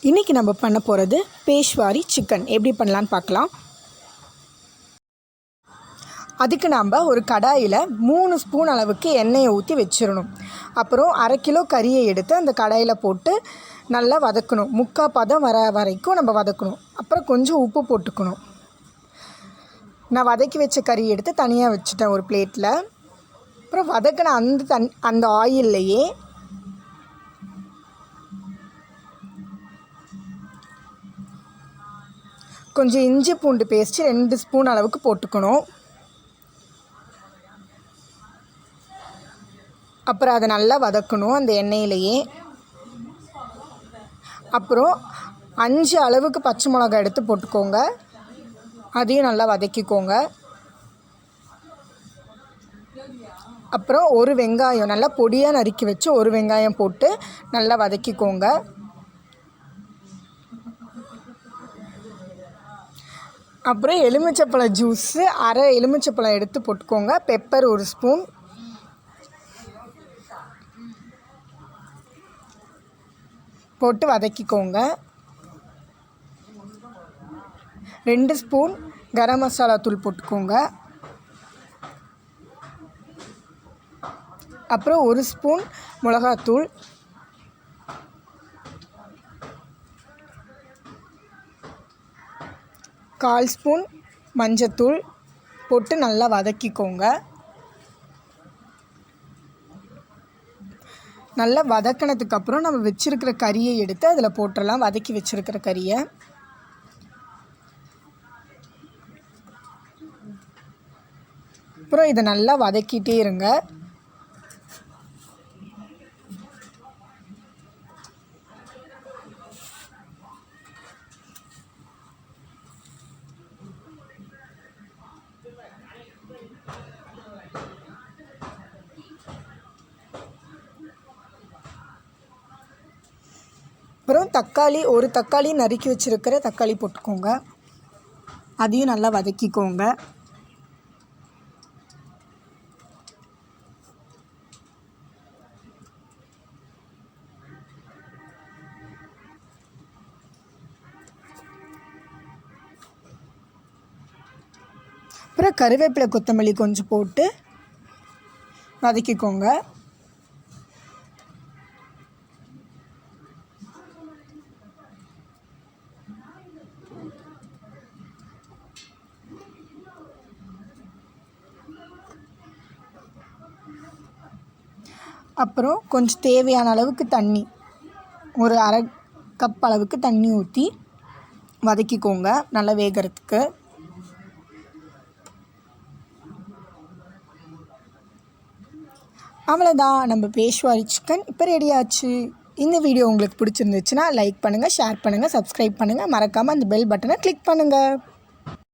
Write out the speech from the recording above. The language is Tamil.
இன்றைக்கி நம்ம பண்ண போகிறது பேஷ்வாரி சிக்கன் எப்படி பண்ணலான்னு பார்க்கலாம். அதுக்கு நாம் ஒரு கடாயில் 3 ஸ்பூன் அளவுக்கு எண்ணெயை ஊற்றி வச்சிடணும். அப்புறம் 1/2 கிலோ கறியை எடுத்து அந்த கடாயில் போட்டு நல்லா வதக்கணும். 3/4 பதம் வர வரைக்கும் நம்ம வதக்கணும். அப்புறம் கொஞ்சம் உப்பு போட்டுக்கணும். நான் வதக்கி வச்ச கறி எடுத்து தனியாக வச்சுட்டேன் ஒரு பிளேட்டில். அப்புறம் வதக்கின அந்த ஆயில்லையே கொஞ்சம் இஞ்சி பூண்டு பேஸ்ட்டு 2 ஸ்பூன் அளவுக்கு போட்டுக்கணும். அப்புறம் அதை நல்லா வதக்கணும் அந்த எண்ணெயிலேயே. அப்புறம் 5 அளவுக்கு பச்சை மிளகாய் எடுத்து போட்டுக்கோங்க. அதையும் நல்லா வதக்கிக்கோங்க. அப்புறம் ஒரு வெங்காயம் நல்லா பொடியாக நறுக்கி வச்சு ஒரு வெங்காயம் போட்டு நல்லா வதக்கிக்கோங்க. அப்புறம் எலுமிச்சப்பழம் ஜூஸு 1/2 எலுமிச்சப்பழம் எடுத்து போட்டுக்கோங்க. பெப்பர் 1 ஸ்பூன், போட்டு வதக்கிக்கோங்க. 2 ஸ்பூன் கரம் மசாலா தூள் போட்டுக்கோங்க. அப்புறம் 1 ஸ்பூன் மிளகாத்தூள், கால் ஸ்பூன் மஞ்சத்தூள் போட்டு நல்லா வதக்கிக்கோங்க. நல்லா வதக்கினதுக்கப்புறம் நம்ம வச்சுருக்கிற கறியை எடுத்து அதில் போட்டுடலாம். வதக்கி வச்சுருக்கிற கறியை அப்புறம் இதை நல்லா வதக்கிட்டே இருங்க. அப்புறம் தக்காளி, ஒரு தக்காளி நறுக்கி வச்சுருக்கிற தக்காளி போட்டுக்கோங்க. அதையும் நல்லா வதக்கிக்கோங்க. அப்புறம் கருவேப்பிலை கொத்தமல்லி கொஞ்சம் போட்டு வதக்கிக்கோங்க. அப்புறம் கொஞ்சம் தேவையான அளவுக்கு தண்ணி, ஒரு 1/2 கப் அளவுக்கு தண்ணி ஊற்றி வதக்கிக்கோங்க நல்லா வேகிறதுக்கு. அவ்வளோதான், நம்ம பேஷ்வாரி சிக்கன் இப்போ ரெடி ஆச்சு. இந்த வீடியோ உங்களுக்கு பிடிச்சிருந்துச்சுன்னா லைக் பண்ணுங்கள், ஷேர் பண்ணுங்கள், சப்ஸ்கிரைப் பண்ணுங்கள். மறக்காமல் அந்த பெல் பட்டனை கிளிக் பண்ணுங்கள்.